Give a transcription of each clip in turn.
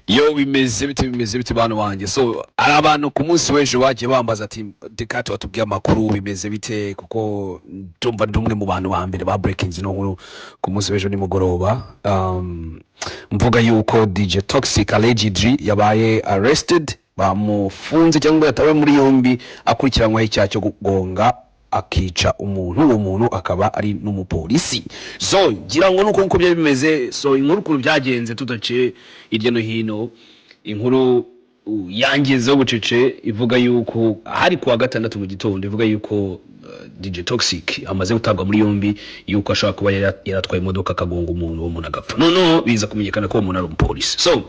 Yo bimeze bite bana wanjye so ari abantu ku munsi w'ejo bagiye bambaza ati Dekato watubwiye amakuru bimeze bite kuko ndumva ndumwe mu bantu ba mbere ba breaking no nkuru ku munsi w'ejo nimugoroba mvuga yuko DJ Toxic allegedly yabaye arrested bamufunze cyangwa yatawe muri yombi akurikiranyweho icyaha cyo kugonga akica umuntu uwo muntu akaba ari n'umupolisi so gira ngo nuko byari bimeze so inkuru kuru byagenze tudace iryo no hino inkuru yangezeho bucece ivuga yuko hari kuwa gatandatu mu gitondo ivuga yuko DJ Toxic amaze gutabwa muri yombi yuko ashaka kuba yaratwaye imodoka akagonga umuntu wo muntu agapfa no biza kumenyekana ko umuntu ari umupolisi so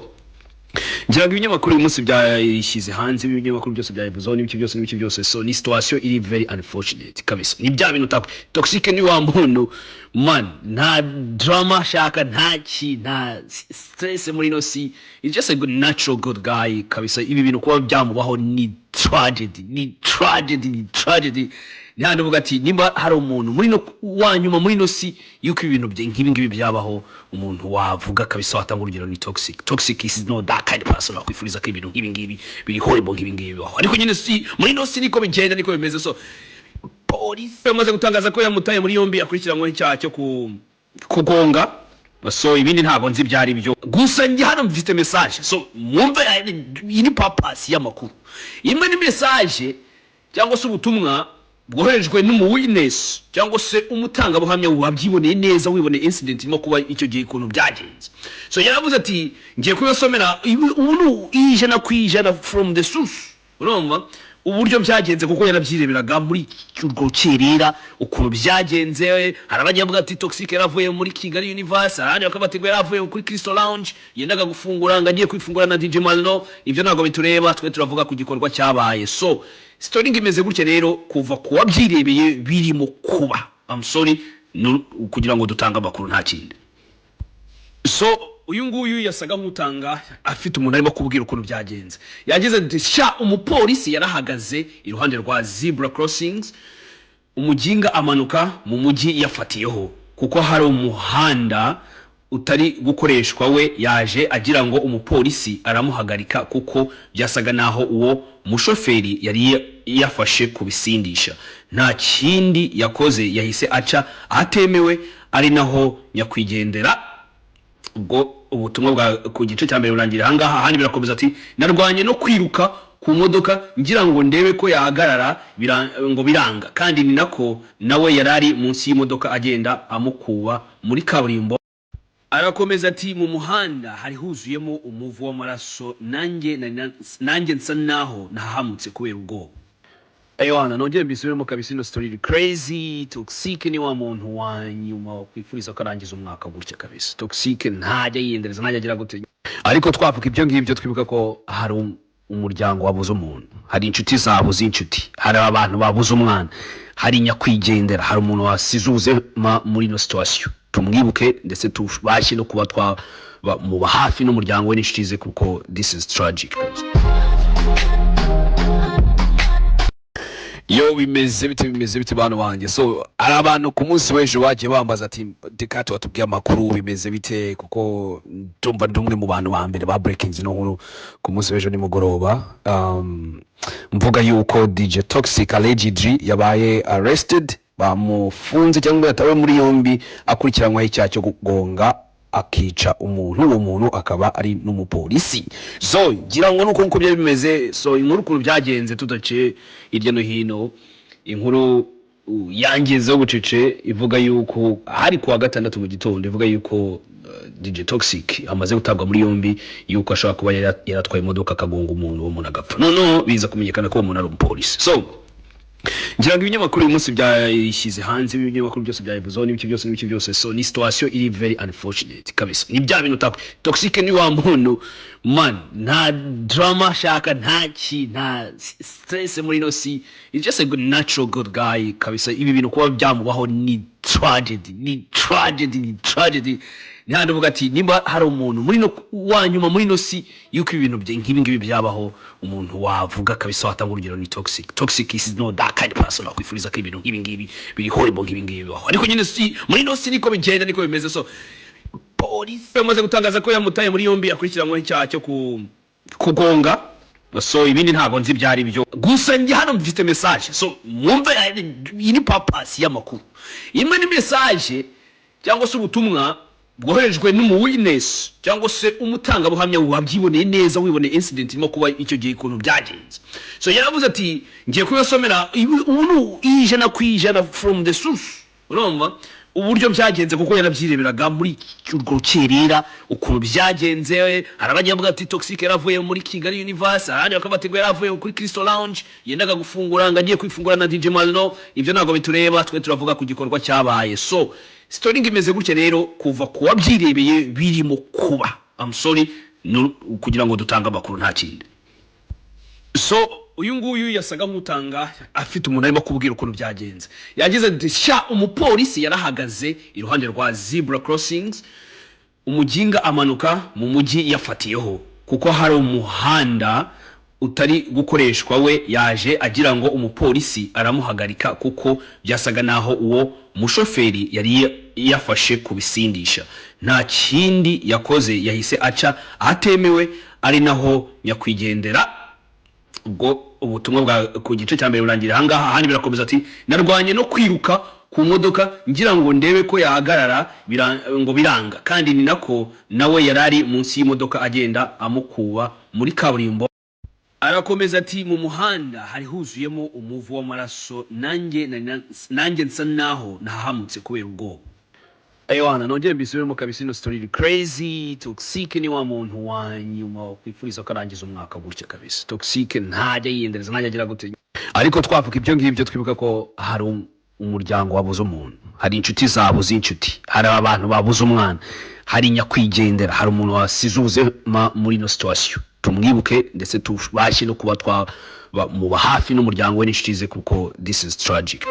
njyaga ibinyamakuru uyu munsi byashyize hanze ibinyamakuru byose byabivuzeho n'ibiki byose so ni situation iri very unfortunate kabisa ni bya bintu takwe Toxic ni wa muntu man nta drama shaka nta stress muri no si it's just a good natural good guy kabisa ibi bintu kuba byamubaho ni tragedy Nyanda vuga ati nimba hari umuntu muri no wanyuma muri no si yuko ibintu nk'ibi byabaho umuntu wavuga kabisa watanga urugero ni Toxic is not that kind of person akwifuriza ko ibintu nk'ibi biri horrible nk'ibi baho ariko nyine si muri no si niko bigenda niko bimeze so police yamaze gutangaza ko yamutaye muri yombi akurikiranyweho icyaha cyo kugonga so ibindi ntabwo nzi byari byo gusa njye hano mfite message so mwumve iri purpose y'amakuru imwe ni message cyangwa se ubutumwa bwoherejwe n'umuwitness cyangwa se umutanga buhamya wabyiboneye neza wiboneye incident irimo kuba icyo gihe kuntu byagenze so yaravuze ati ngiye kubasomera ubu ijana kwijana from the source urumva uburyo byagenze kuko yarabyireberaga muri urwo cyerera ukuntu byagenze harabajya bavuga ati Toxic yaravuye muri Kigali Universe ahandi bakabategwa yaravuye kuri Crystal Lounge yendaga gufungura ngagiye kwifungura na DJ Malno ibyo ntago bitureba twe turavuga ku gikorwa cyabaye so story ngimeze gutya rero kuva kuwa byirebeye birimo kuba I'm sorry kugira ngo dutanga amakuru nta kindi so uyu nguyu yasaga nk'utanga afite umuntu arimo kubwira ukuntu byagenze yagize ati sha umupolisi yarahagaze iruhande rwa zebra crossings umuginga amanuka mu mujyi yafatiyeho kuko hari umuhanda utari gukoreshwa we yaje agira ngo umupolisi aramuhagarika kuko byasaga naho uwo mushoferi yari yafashe kubisindisha nta kindi yakoze yahise aca atemewe ari naho nyakwigendera ubwo ubutumwa bwa ku gice cya mbere burangira hangaha handi birakomeza ati narwanye no kwiruka ku modoka ngira ngo ndebe ko yahagarara ngo biranga kandi ni nako nawe yarari munsi y'imodoka agenda amukuba muri kaburimbo arakomeza ati mu muhanda hari huzuyemo umuvu w'amaraso nanjye nsa naho nahamutse kubera ubwoba Aywana nongeye mbisubiremo kabisa ino story crazy Toxic ni wa muntu wanyuma kwifuriza ko arangiza umwaka gutya kabisa Toxic ntajya yiyendereza ntajya agira gute ariko twavuga ibyo ngibyo twibuka ko hari umuryango wabuze umuntu hari inshuti zabuze inshuti hari abantu babuze umwana hari nyakwigendera hari umuntu wasizuze muri no situation tumwibuke ndetse tubashye no kuba twa mu hafi n'umuryango we n'inshuti ze kuko this is tragic Yo bimeze bite bana wanjye so ari abantu ku munsi w'ejo bagiye bambaza ati Dekato watubwiye amakuru bimeze bite kuko ndumva ndumwe mu bantu ba mbere ba breaking no nkuru ku munsi w'ejo nimugoroba mvuga yuko DJ Toxic allegedly yabaye arrested bamufunze cyangwa yatawe muri yombi akurikiranyweho icyaha cyo kugonga akica umuntu uwo muntu akaba ari n'umupolisi so gira ngo nuko byari bimeze so inkuru kuru byagenze tudace iryo no hino inkuru yangezeho bucece ivuga yuko hari kuwa gatandatu mu gitondo ivuga yuko DJ Toxic amaze gutabwa muri yombi yuko ashaka kuba yaratwaye imodoka akagonga umuntu wo muntu agapfa no biza kumenyekana ko umuntu ari umupolisi so njyaga ibinyamakuru uyu munsi byashyize hanze ibinyamakuru byose byabivuzeho n'ibiki byose so ni situation iri very unfortunate kabisa ni bya bintu takwe Toxic ni wa muntu man nta drama shaka nta stress muri no si it's just a good natural good guy kabisa ibi bintu kuba byamubaho ni tragedy Nyanda vuga ati nimba hari umuntu muri no wanyuma muri no si yuko ibintu nk'ibi byabaho umuntu wavuga kabisa watanga urugero ni Toxic is not that kind of person akwifuriza ko ibintu nk'ibi biri horrible nk'ibi baho ariko nyine si muri no si niko bigenda niko bimeze so polisi yamaze gutangaza ko yamutaye muri yombi akurikiranyweho icyaha cyo kugonga. So ibindi ntago nzi byari byo, gusa njye hano mfite message. So mwumve ini papasi y'amakuru. Imwe ni message cyangwa se ubutumwa bwoherejwe n'umuwitness cyangwa se umutanga buhamya wabyiboneye neza, wiboneye incident irimo kuba icyo gihe ikuntu byagenze. So yaravuze ati ngiye kuyasomera ubu ijana ku ijana from the source. Urumva uburyo byagenze kuko yarabyireberaga muri urwo rukerera ukuntu byagenze. Harabajya bavuga ati Toxic yaravuye muri Kigali Universe, ahandi bakavuga yaravuye kuri Crystal Lounge, yendaga gufungura ngagiye kwifungura na DJ Malno. Ibyo ntago bitureba, twe turavuga ku gikorwa cyabaye. So story ngimeze gutya rero kuva kuwa byirebeye birimo kuba. I'm sorry kugira ngo dutanga amakuru nta kindi. So uyu nguyu yasaga nk'utanga afite umuntu arimo kubwira ukuntu byagenze. Yagize ati sha umupolisi yarahagaze iruhande rwa zebra crossings, umuginga amanuka mu mujyi yafatiyeho kuko hari umuhanda utari gukoreshwa. We yaje agira ngo umupolisi aramuhagarika kuko byasaga naho uwo mushoferi yari yafashe kubisindisha. Nta kindi yakoze, yahise aca atemewe, ari naho nyakwigendera. Ubwo ubutumwa bwa ku gice cya mbere burangira hangaha. Ahandi birakomeza ati narwanye no kwiruka ku modoka ngira ngo ndebe ko yahagarara ngo biranga, kandi ni nako nawe yarari munsi y'imodoka agenda amukuba muri kaburimbo. Arakomeza ati mu muhanda hari huzuyemo umuvu w'amaraso, nanjye nsa naho nahamutse kubera ubwoba. Aywana nongeye mbisubiremo kabisa, ino story crazy. Toxic ni wa muntu wanyuma kwifuriza ko arangiza umwaka gutya kabisa. Toxic ntajya yiyendereza, ntajya agira gute. Ariko twavuga ibyo ngibyo twibuka ko hari umuryango wabuze umuntu, hari inshuti zabuze inshuti, hari abantu babuze umwana, hari nyakwigendera, hari umuntu wasize ubuzima muri ino situation. Tumwibuke ndetse tubashe no kuba mu hafi n'umuryango we n'inshuti ze kuko this is tragic.